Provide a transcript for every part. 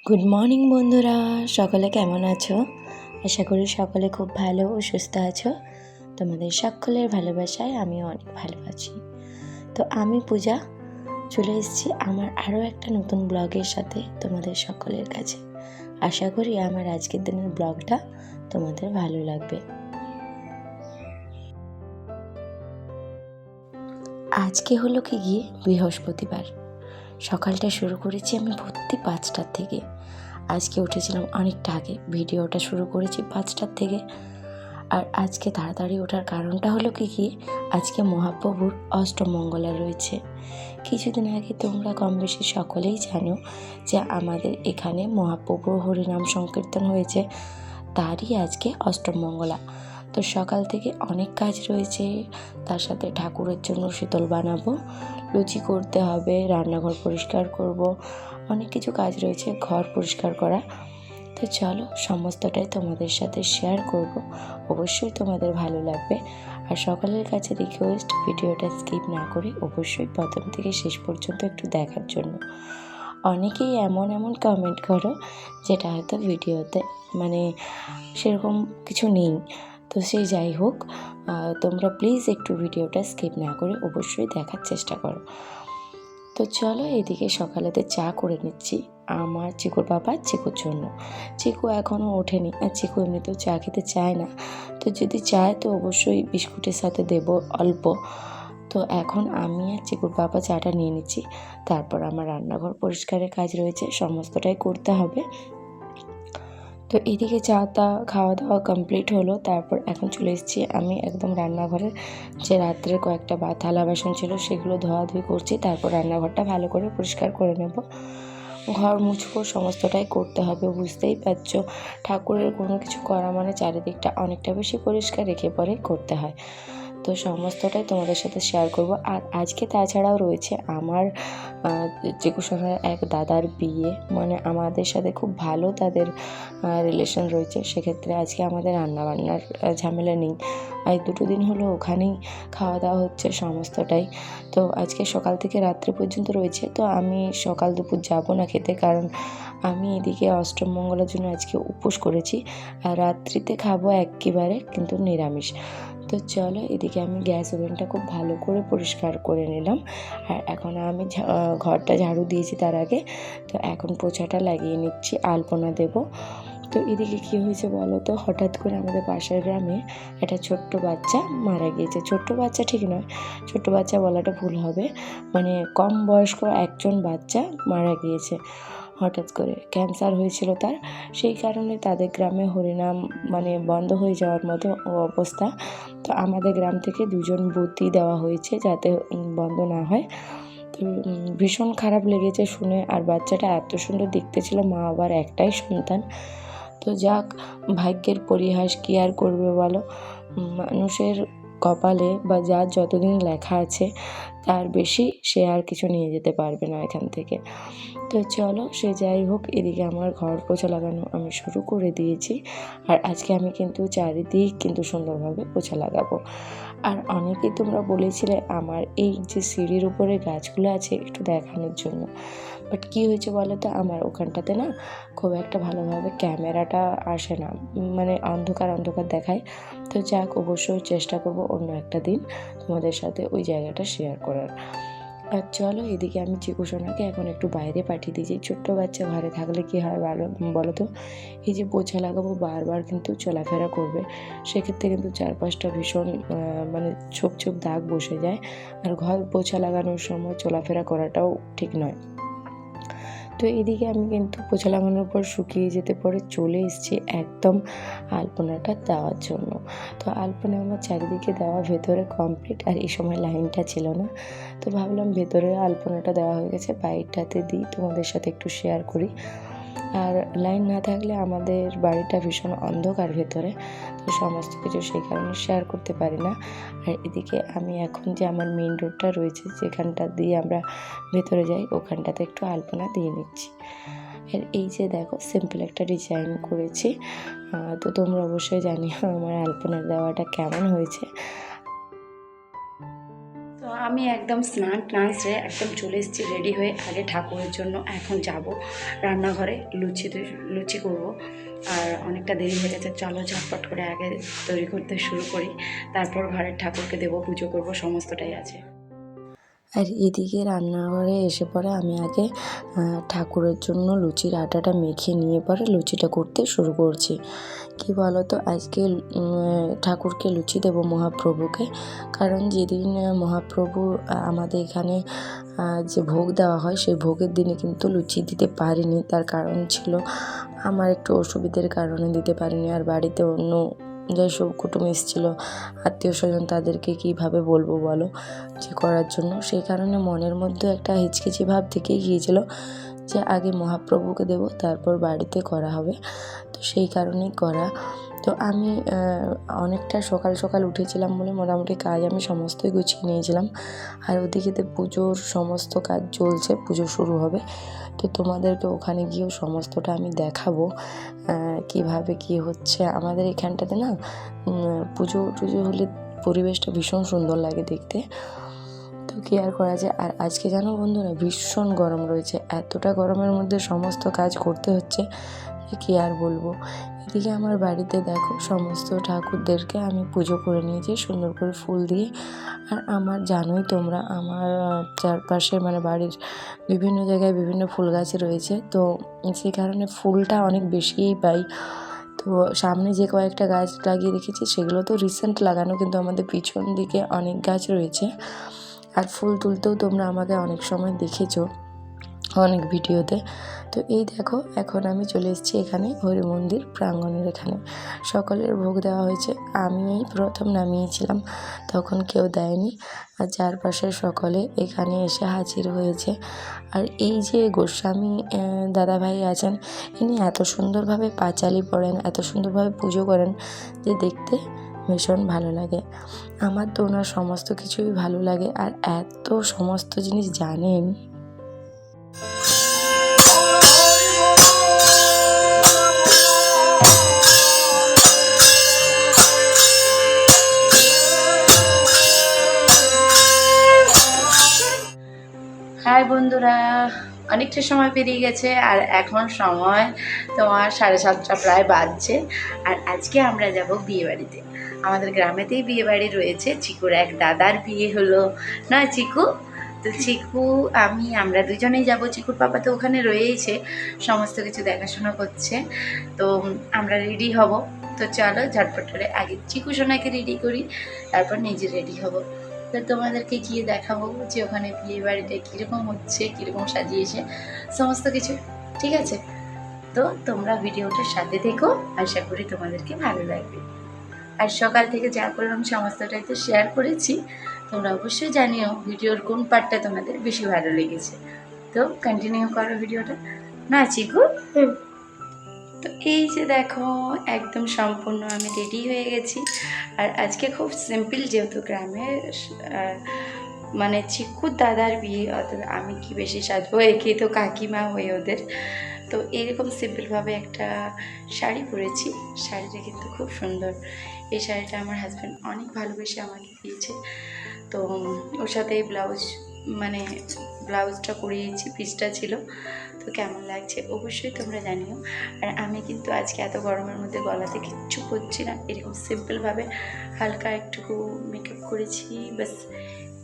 Good morning বন্ধুরা, সকলে কেমন আছো? আশা করি সকলে খুব ভালো ও সুস্থ আছো। তোমাদের সকলের ভালোবাসায় আমিও অনেক ভালো আছি। তো আমি পূজা চলে এসেছি আমার আরও একটা নতুন ব্লগের সাথে তোমাদের সকলের কাছে। আশা করি আমার আজকের দিনের ব্লগটা তোমাদের ভালো লাগবে। আজকে হলো কি গিয়ে বৃহস্পতিবার। সকালটা শুরু করেছি আমি ভর্তি 5টার থেকে। আজকে উঠেছিলাম অনেকটা আগে, ভিডিওটা শুরু করেছি 5টার থেকে। আর আজকে তাড়াতাড়ি ওঠার কারণটা হলো কি আজকে মহাপ্রভুর অষ্টমঙ্গলা রয়েছে। কিছুদিন আগে তোমরা কম বেশি সকলেই জানো যে আমাদের এখানে মহাপ্রভুর হরিনাম সংকীর্তন হয়েছে, তারই আজকে অষ্টমঙ্গলা। তো সকাল থেকে অনেক কাজ রয়েছে, তার সাথে ঠাকুরের জন্য শীতল বানাবো, লুচি করতে হবে, রান্নাঘর পরিষ্কার করব, অনেক কিছু কাজ রয়েছে, ঘর পরিষ্কার করা। তো চলো সমস্তটাই তোমাদের সাথে শেয়ার করব, অবশ্যই তোমাদের ভালো লাগবে। আর সকলের কাছে রিকোয়েস্ট, ভিডিওটা স্কিপ না করে অবশ্যই প্রথম থেকে শেষ পর্যন্ত একটু দেখার জন্য। অনেকেই এমন কমেন্ট করো যেটা হয়তো ভিডিওতে সেরকম কিছু নেই। তো সেই যাই হোক, তোমরা প্লিজ একটু ভিডিওটা স্কিপ না করে অবশ্যই দেখার চেষ্টা করো। তো চলো এদিকে সকালেতে চা করে নিচ্ছি আমার চিকুর বাবা চিকুর জন্য। চিকু এখনও ওঠেনি, আর চিকু এমনিতেও চা খেতে চায় না। তো যদি চায় তো অবশ্যই বিস্কুটের সাথে দেব অল্প। তো এখন আমি আর চিকুর বাবা চাটা নিয়ে নিচ্ছি। তারপর আমার রান্নাঘর পরিষ্কারের কাজ রয়েছে, সমস্তটাই করতে হবে। তো এদিকে খাওয়া দাওয়া কমপ্লিট হলো। তারপর এখন চলে এসেছি আমি একদম রান্নাঘরের, যে রাত্রের কয়েকটা থালা বাসন ছিল সেগুলো ধোয়াধুয়ি করছি। তারপর রান্নাঘরটা ভালো করে পরিষ্কার করে নেব, ঘর মুছবো, সমস্তটাই করতে হবে। বুঝতেই পারছো, ঠাকুরের কোনো কিছু করা মানে চারিদিকটা অনেকটা বেশি পরিষ্কার রেখে পরে করতে হয়। তো সমস্তটাই তোমাদের সাথে শেয়ার করব। আর আজকে তাছাড়াও রয়েছে আমার চিকুসোনার এক দাদার বিয়ে, আমাদের সাথে খুব ভালো তাদের রিলেশন রয়েছে। সেক্ষেত্রে আজকে আমাদের রান্নাবান্নার ঝামেলা নেই। আজ 2 দিন হলো ওখানেই খাওয়া দাওয়া হচ্ছে সমস্তটাই। তো আজকে সকাল থেকে রাত্রি পর্যন্ত রয়েছে। তো আমি সকাল দুপুর যাব না খেতে, কারণ আমি এদিকে অষ্টমঙ্গলার জন্য আজকে উপোস করেছি। আর রাত্রিতে খাবো একেবারে কিন্তু নিরামিষ। তো চলো এদিকে আমি গ্যাস ওভেনটা খুব ভালো করে পরিষ্কার করে নিলাম। আর এখন আমি ঘরটা ঝাড়ু দিয়েছি তার আগে। তো এখন পোছাটা লাগিয়ে নিচ্ছি, আলপনা দেব। তো এদিকে কী হয়েছে বলো তো, হঠাৎ করে আমাদের পাশের গ্রামে একটা ছোট্ট বাচ্চা মারা গিয়েছে। ছোট্ট বাচ্চা ঠিক নয়, ছোট্ট বাচ্চা বলাটা ভুল হবে, কম বয়স্ক একজন বাচ্চা মারা গিয়েছে। হঠাৎ করে ক্যান্সার হয়েছিল তার, সেই কারণে তাদের গ্রামে হরিনাম বন্ধ হয়ে যাওয়ার মতো অবস্থা। তো আমাদের গ্রাম থেকে 2 জন বতী দেওয়া হয়েছে যাতে বন্ধ না হয়। তো ভীষণ খারাপ লেগেছে শুনে। আর বাচ্চাটা এত সুন্দর দেখতে ছিল, মা বাবার একটাই সন্তান। তো যাক, ভাগ্যের পরিহাস, কী আর করবে বলো। মানুষের কপালে বা যার যতদিন লেখা আছে তার বেশি সে আর কিছু নিয়ে যেতে পারবে না এখান থেকে। তো চলো সে যাই হোক, এদিকে আমার ঘর পোছা লাগানো আমি শুরু করে দিয়েছি। আর আজকে আমি কিন্তু চারিদিক সুন্দরভাবে পোছা লাগাবো। আর অনেকেই তোমরা বলেছিলে আমার এই যে সিঁড়ির উপরে গাছগুলো আছে একটু দেখানোর জন্য। বাট কী হয়েছে বলো তো, আমার ওখানটাতে না খুব একটা ভালোভাবে ক্যামেরাটা আসে না, অন্ধকার দেখায়। তো যাক, অবশ্যই চেষ্টা করব অন্য একটা দিন তোমাদের সাথে ওই জায়গাটা শেয়ার করার। আর চলো এদিকে আমি চিকুসোনাকে এখন একটু বাইরে পাঠিয়ে দিয়েছি। ছোট্ট বাচ্চা ঘরে থাকলে কী হয় বলো তো, এই যে পোছা লাগাবো বারবার কিন্তু চলাফেরা করবে, সেক্ষেত্রে কিন্তু চারপাশটা ভীষণ ছোপ দাগ বসে যায়। আর ঘর পোছা লাগানোর সময় চলাফেরা করাটাও ঠিক নয়। তো এদিকে আমি কিন্তু পোছা লাগানোর পর শুকিয়ে যেতে পরে চলে এসেছি একদম আলপনাটা দেওয়ার জন্য। তো আলপনা আমার চারিদিকে দেওয়া ভেতরে কমপ্লিট, আর এই সময় লাইনটা ছিল না। তো ভাবলাম ভেতরে আলপনাটা দেওয়া হয়ে গেছে, বাইরটাতে দিই, তোমাদের সাথে একটু শেয়ার করি। আর লাইন না থাকলে আমাদের বাড়িটা ভীষণ অন্ধকার ভেতরে, তো সমস্ত কিছু সেই কারণে শেয়ার করতে পারি না। আর এদিকে আমি এখন যে আমার মেন রোডটা রয়েছে যেখানটা দিয়ে আমরা ভেতরে যাই, ওখানটাতে একটু আলপনা দিয়ে নিচ্ছি। আর এই যে দেখো সিম্পল একটা ডিজাইন করেছি। তো তোমরা অবশ্যই জানিও আমার আলপনা দেওয়াটা কেমন হয়েছে। তো তো আমি একদম স্নান টান সেরে একদম চলে এসেছি রেডি হয়ে, আগে ঠাকুরের জন্য এখন যাব রান্নাঘরে, লুচি করব। আর অনেকটা দেরি হয়ে গেছে, চলো ঝটপট করে আগে তৈরি করতে শুরু করি, তারপর ঘরের ঠাকুরকে দেবো, পুজো করব, সমস্তটাই আছে। আর এদিকে রান্নাঘরে এসে পরে আমি আগে ঠাকুরের জন্য লুচির আটাটা মেখে নিয়ে পরে লুচিটা করতে শুরু করছি। কি বলো তো, আজকে ঠাকুরকে লুচি দেবো মহাপ্রভুকে, কারণ যেদিন মহাপ্রভু আমাদের এখানে যে ভোগ দেওয়া হয় সেই ভোগের দিনে কিন্তু লুচি দিতে পারিনি। তার কারণ ছিল আমার একটু অসুবিধার কারণে দিতে পারিনি। আর বাড়িতে অন্য যেসব কুটুম এসেছিলো, আত্মীয় স্বজন, তাদেরকে কীভাবে বলবো বলো যে করার জন্য। সেই কারণে মনের মধ্যে একটা হিচকিচি ভাব থেকেই গিয়েছিলো যে আগে মহাপ্রভুকে দেবো, তারপর বাড়িতে করা হবে। তো সেই কারণেই করা। তো আমি অনেকটা সকাল সকাল উঠেছিলাম বলে মোটামুটি কাজ আমি সমস্তই গুছিয়ে নিয়েছিলাম। আর ওদিকেতে পুজোর সমস্ত কাজ চলছে, পুজো শুরু হবে। তো তোমাদেরকে ওখানে গিয়েও সমস্তটা আমি দেখাবো কীভাবে কী হচ্ছে। আমাদের এখানটাতে না পুজো টুজো হলে পরিবেশটা ভীষণ সুন্দর লাগে দেখতে। তো কী আর করা যায়। আর আজকে জানো বন্ধুরা, ভীষণ গরম রয়েছে। এতটা গরমের মধ্যে সমস্ত কাজ করতে হচ্ছে যে কী আর বলবো। এদিকে আমার বাড়িতে দেখো সমস্ত ঠাকুরদেরকে আমি পুজো করে নিয়েছি সুন্দর করে ফুল দিয়ে। আর আমার জানোই তোমরা, আমার চারপাশে মানে বাড়ির বিভিন্ন জায়গায় বিভিন্ন ফুল গাছ রয়েছে, তো সেই কারণে ফুলটা অনেক বেশিই পাই। তো সামনে যে কয়েকটা গাছ লাগিয়ে রেখেছি সেগুলো তো রিসেন্ট লাগানো, কিন্তু আমাদের পিছন দিকে অনেক গাছ রয়েছে। আর ফুল তুলতেও তোমরা আমাকে অনেক সময় দেখেছো অনেক ভিডিওতে। তো এই দেখো এখন আমি চলে এসেছি এখানে হরি মন্দির প্রাঙ্গণের এখানে। সকলের ভোগ দেওয়া হয়েছে, আমি এই প্রথম নামিয়েছিলাম, তখন কেউ দেয়নি। আর চারপাশে সকলে এখানে এসে হাজির হয়েছে। আর এই যে গোস্বামী দাদাভাই আছেন, ইনি এত সুন্দরভাবে পাঁচালি পড়েন, এত সুন্দরভাবে পুজো করেন যে দেখতে ভীষণ ভালো লাগে। আমার তো ওনার সমস্ত কিছুই ভালো লাগে। আর এত সমস্ত জিনিস জানেন। হাই বন্ধুরা, অনেকটা সময় পেরিয়ে গেছে আর এখন সময় তোমার 7:30 প্রায় বাজছে। আর আজকে আমরা যাব বিয়েবাড়িতে। আমাদের গ্রামেতেই বিয়েবাড়ি রয়েছে, চিকুর এক দাদার বিয়ে হলো না চিকু। তো চিকু আমরা দুজনেই যাব। চিকুর পাপা তো ওখানে রয়েছে, সমস্ত কিছু দেখাশোনা করছে। তো আমরা রেডি হব। তো চলো ঝটপট করে আগে চিকু সোনাকে রেডি করি, তারপর নিজে রেডি হব। তো তোমাদেরকে গিয়ে দেখাবো যে ওখানে বিয়ে বাড়িটা কীরকম হচ্ছে, কীরকম সাজিয়েছে, সমস্ত কিছু। ঠিক আছে, তো তোমরা ভিডিওটার সাথে দেখো, আশা করি তোমাদেরকে ভালো লাগবে। আর সকাল থেকে যা করলাম সমস্তটাই তো শেয়ার করেছি। তোমরা অবশ্যই জানিও ভিডিওর কোন পার্টটা তোমাদের বেশি ভালো লেগেছে। তো কন্টিনিউ করো ভিডিওটা না চিকু। তো এই যে দেখো একদম সম্পূর্ণ আমি রেডি হয়ে গেছি। আর আজকে খুব সিম্পল, যেহেতু গ্রামের মানে চিকুর দাদার বিয়ে, অর্থাৎ আমি কি বেশি সাজবো, একে তো কাকিমা হয়ে ওদের। তো এরকম সিম্পলভাবে একটা শাড়ি পরেছি। শাড়িটা কিন্তু খুব সুন্দর। এই শাড়িটা আমার হাজব্যান্ড অনেক ভালোবেসে আমাকে দিয়েছে। তো ওর সাথে ব্লাউজটা করিয়েছি, পিসটা ছিল। তো কেমন লাগছে অবশ্যই তোমরা জানিও। আর আমি কিন্তু আজকে এত গরমের মধ্যে গলাতে কিচ্ছু করছি না, এরকম সিম্পলভাবে হালকা একটুকু মেকআপ করেছি, বাস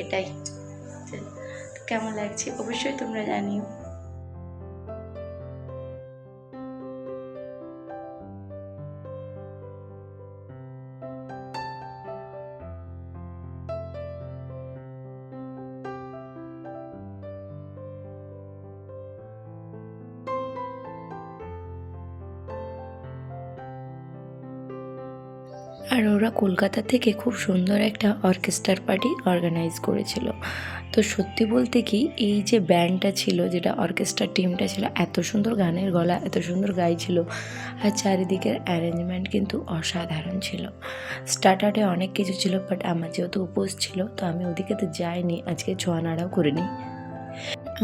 এটাই। তো কেমন লাগছে অবশ্যই তোমরা জানিও। আর ওরা কলকাতা থেকে খুব সুন্দর একটা অর্কেস্ট্রার পার্টি অর্গানাইজ করেছিল। তো সত্যি বলতে কি, এই যে ব্যান্ডটা ছিল, যেটা অর্কেস্ট্রার টিমটা ছিল, এত সুন্দর গানের গলা, এত সুন্দর গাইছিল। আর চারিদিকের অ্যারেঞ্জমেন্ট কিন্তু অসাধারণ ছিল। স্টার্টারে অনেক কিছু ছিল, বাট আমার যেহেতু উপোস ছিল তো আমি ওদিকে তো যাইনি, আজকে ছোঁয়া নাড়াও করিনি।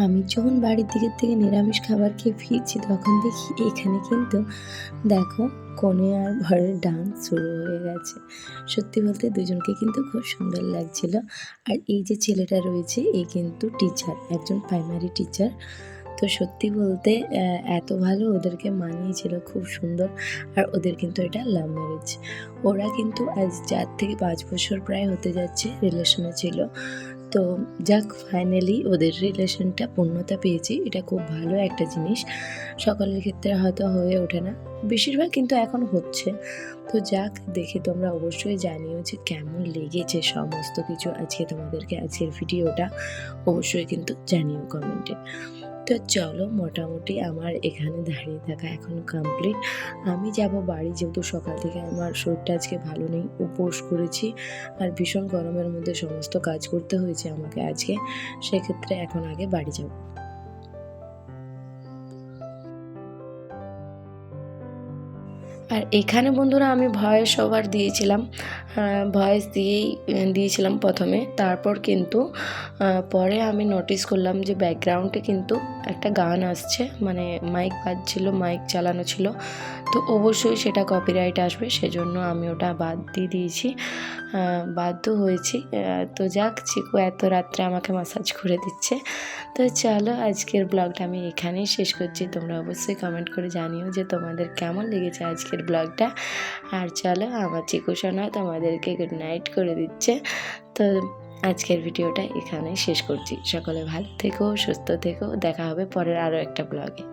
আমি যখন বাড়ির দিকের থেকে নিরামিষ খাবার খেয়ে ফিরছি তখন দেখি এখানে কিন্তু দেখো কনে আর বরের ডান্স শুরু হয়ে গেছে। সত্যি বলতে দুজনকে কিন্তু খুব সুন্দর লাগছিল। আর এই যে ছেলেটা রয়েছে এ কিন্তু টিচার, একজন প্রাইমারি টিচার। তো সত্যি বলতে এত ভালো ওদেরকে মানিয়েছিল, খুব সুন্দর। আর ওদের কিন্তু এটা লাভ ম্যারেজ। ওরা কিন্তু আজ 4 থেকে 5 বছর প্রায় হতে যাচ্ছে রিলেশনে ছিল। তো যাক, ফাইনালি ওদের রিলেশনটা পূর্ণতা পেয়েছে, এটা খুব ভালো একটা জিনিস। সকলের ক্ষেত্রে হয়তো হয়ে ওঠে না, বেশিরভাগ কিন্তু এখন হচ্ছে। তো যাক, দেখে তোমরা অবশ্যই জানিও যে কেমন লেগেছে সমস্ত কিছু আজকে তোমাদেরকে, আজকের ভিডিওটা অবশ্যই কিন্তু জানিও কমেন্টে। তো চলো, মোটামুটি আমার এখানে দাঁড়িয়ে থাকা এখন কমপ্লিট। আমি যাব বাড়ি, যেহেতু সকাল থেকে আমার শরীরটা আজকে ভালো নেই, উপোস করেছি আর ভীষণ গরমের মধ্যে সমস্ত কাজ করতে হয়েছে আমাকে আজকে। সেক্ষেত্রে এখন আগে বাড়ি যাব। আর এখানে বন্ধুরা আমি ভয়েস ওভার দিয়েছিলাম, ভয়েস দিয়েছিলাম প্রথমে। তারপর কিন্তু পরে আমি নোটিস করলাম যে ব্যাকগ্রাউন্ডে কিন্তু একটা গান আসছে, মানে মাইক বাজছিল, মাইক চালানো ছিল। তো অবশ্যই সেটা কপিরাইট আসবে, সেজন্য আমি ওটা বাদ দিয়ে দিয়েছি, বাধ্য হয়েছি। তো যাক, চিকু এত রাত্রে আমাকে ম্যাসাজ করে দিচ্ছে। তো চলো, আজকের ব্লগটা আমি এখানেই শেষ করছি। তোমরা অবশ্যই কমেন্ট করে জানিও যে তোমাদের কেমন লেগেছে আজকের ব্লগটা। আর চলো, আমার চিকু সোনা তোমাদেরকে গুড নাইট করে দিচ্ছে। তো আজকের ভিডিওটা এখানেই শেষ করছি। সকলে ভালো থেকো, সুস্থ থেকো, দেখা হবে পরের আরও একটা ব্লগে।